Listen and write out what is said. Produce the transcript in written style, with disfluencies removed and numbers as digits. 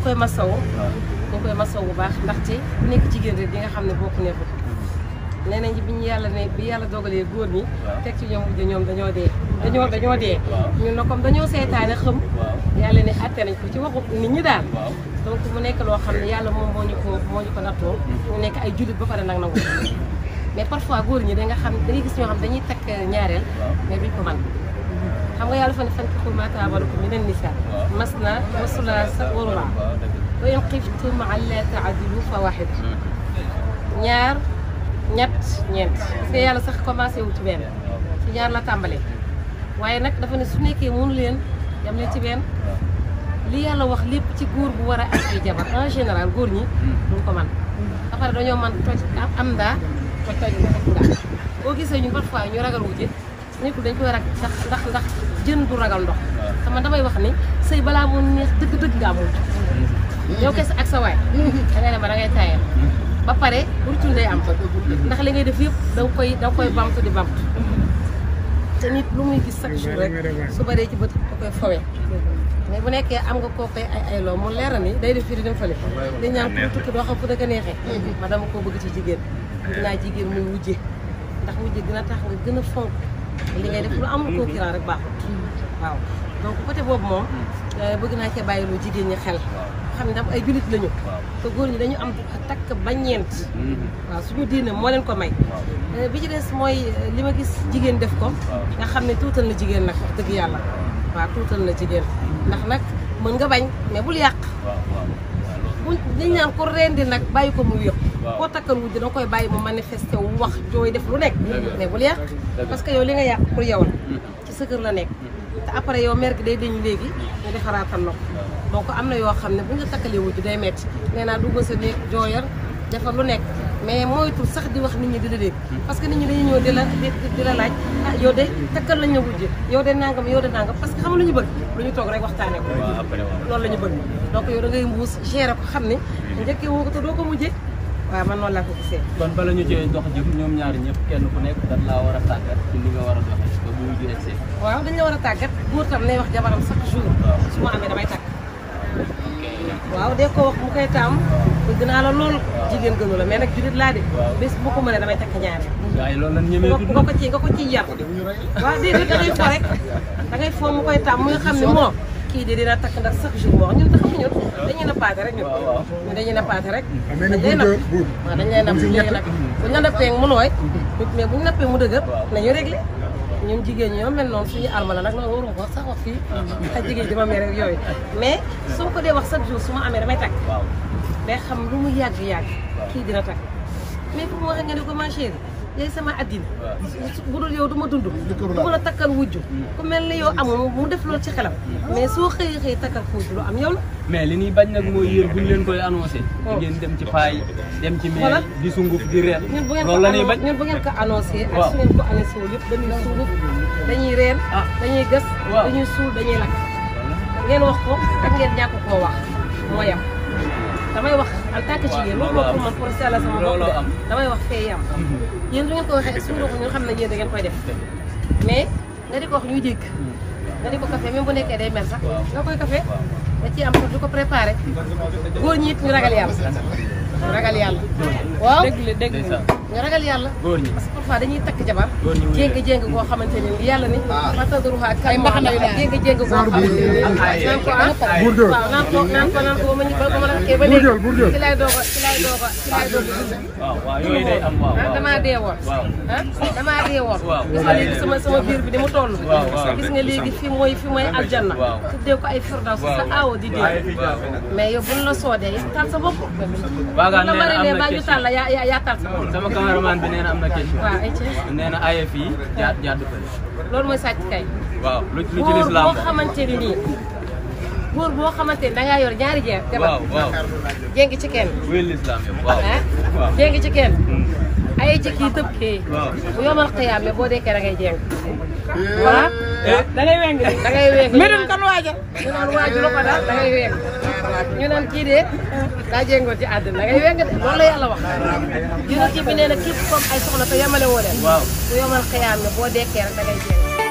koy masawu bu baax ndaxte ku nekk jigéen rek di nga xam ne bokku nekkul nee nañ bi ñu yàlla ne bi yàlla dogalee góor ñi teg ci ñoom mujj ñoom dañoo dee ñun na comme dañoo seetaane xam yàlla ne atte nañ ko ci waxu nit ñi daal donc mu nekk loo xam ne yàlla moom moo ñu ko nattoo ñu nekk ay jullit ba pare nag nangu mais parfois góor ñi da nga xam da ngay gis ñoo xam dañuy takk ñaareel mais duñ ko man xam nga yàlla fa ne fankihu maa taaba lakum mina nisaa masnaa wa sulaasa wa rubaa wa in xiftum allaa ta'dilu fa waahida ñaar ñett ñeent parce que yàlla sax commencé wu ci benn ci ñaar la tàmbalee waaye nag dafa ne su nekkee mënu leen yam leen ci benn li yàlla wax lépp ci góor bu war a am ay jabar en général góor ñi duñ ko man ba pare dañoo man toj am ndaa toj ndaa boo gisee ñun parfois ñu ragal wujje nekkul dañ koy rag ndax jën du ragal ndox te man damay wax ni sëy balaa mu neex dëgg-dëgg nga amul yow kese ak sa waay da ngay dem ba da ngay taayal ba pare retour day am ndax li ngay def yëpp da nga koy bamtu di bamtu te nit lu muy gis chaque jour rek su baree ci bët da koy fawee mais bu nekkee am nga koo koy ay loo mu leer ni day def fii di dem fële di ñaan pour tukki doo xam fu dëgg neexee ma dama koo bëgg ci jigéen dinaa jigéen muy wujje ndax wujje dina tax nga gën a fonk li ngay def lu amul concurrent rek baaxut waaw donc côté boobu moom bëgg naa cee bàyyiloo jigéen ñi xel xam ne dafa ay jullit lañu te góor ñi dañu am takk ba ñeent waaw suñu diine moo leen ko may bi ci des mooy li ma gis jigéen def ko nga xam ne tuutal na jigéen nag wax dëgg yàlla waaw tuutal na jigéen ndax nag mën nga bañ mais bul yàq dañ naan ko rendi nag bàyyi ko mu yëpp koo takkal wujj danga koy bàyyi mu manifesté wu wax jooy def lu nekk mais bul yàq parce que yow li nga yàq pour yow la ci sa kër la nekk te après yow mer gi day dañu léegi ñu defaraatal na ko donc am na yoo xam ne bu nga takkalee wujj day metti nee naa dugg sa néeg jooyal defar lu nekk mais moytul sax di wax nit ñi di la dégg parce que nit ñi dañuy ñëw di la laaj ah yow de takkal lañ la wujj yow de nangam parce que xam nga lu ñu bëgg lu ñu toog rek waxtaanee ko loolu la ñu bëgg donc yow da ngay mbuus gérer ko xam ne njëkkee woo ko te doo ko mujjee waaw man noonu laa ko gisee. kon bala ñu cee dox jëm ñoom ñaari ñëpp kenn ku nekk dañ laa war a tàggat ci li nga war a doxee ba bu wujj egsee. waaw dañ la war a tàggat góor tam nay wax jabaram chaque jour su ma amee damay takk waaw de ko wax mu koy taam bëgg naa la lool jigéen gënu la mais nag jullit laa de bés bu ko mënee damay takk ñaareel waaye loolu lan ñemee nga ko ciy yar waaw déedéet da ngay fo rek da ngay fo mu koy taam mu nga xam ne moo kii de dina takk ndax chaque jour moo ñun taxaw ñun dañuy nappaate rek ñun dañuy nappaate rek waaw dañ lay napp léegi nag buñ la nappee mu nooy mais buñ nappee mu dëgër nañu réglé ñun jigéen ñi ñoo mel noonu suñu alma la nag loolu waru ko sax wax fii ay jigéen dima mere rek yooyu mais soo ko dee wax chaque jour su ma amee damay takk day xam lu mu yàgg kii dina takk mais pour mu waxee nga ne ko ma chérie yaay sama addina bu dul yow du ma dund du ma la takkal wujju ku mel ni yow amul mu def loolu ci xelam mais soo xëy takkal ko wujju lu am yow la mais li ñuy bañ nag mooy yéen buñ leen koy annoncé ngeen dem ci paay dem ci meel di sunguf di reer loolu la ñuy bañ ñun bu ngeen ko annoncé ak su ngeen ko annoncé wu yëpp dañuy sunguf dañuy reer dañuy gas dañuy suul dañuy lakk ngeen wax ko ak ngeen ñàkk koo wax moo yam damay wax en tant que jigéen loolu moo pour man pour sell sama bopp damay wax fee yam yéen du ngeen ko waxee suñu bopp ñun xam nañ yéen da ngeen koy def mais nga di ko wax ñuy dégg nga di ko café même bu nekkee day mel sax nga koy café da ciy am pour di ko préparé góor ñi it ñu ragal yàlla ñu ragal yàlla waaw dégg ñu ragal yàlla parce que parfois dañuy takk jabar jéng koo xamante ne yàlla ni matadruha kay mbaxana jéng koo xamante ne naan ko waaw naan ko ba ma la kee ba léegi ci lay doog damaa dee woon gis nga léegi sama biir bi di mu toll gis nga léegi fi mooy aljanna tuddee ko ay firdaws sa aawo di dee mais yow buñ la soodee yi taal sa bopp waagaan la marine baa ñu taal la yaa taal sa bopp sama cameraman bi nee na am na question waaw ay nee na aye fii jaadu fële loolu mooy sàcc kay waaw lu ci góor lislaam boo xamante ni nii góor boo xamante ni dangaa yor ñaari jeex waaw jéng ci kenn wuy lislaam yow waaw jéng ci kenn ay ci kii tëb kii bu yomal xiyaame boo dekkee da ngay jéng voilà da ngay weng medun kan waajal ñu naan waaju la ko daal da ngay weng ñu naan kii de daa jéngoon ci àddina da ngay weng de loolu la yàlla wax yonent bi nee na képp comme ay soxna te yemale woo leen bu yomal xiyaame boo dekkee rek da ngay jéng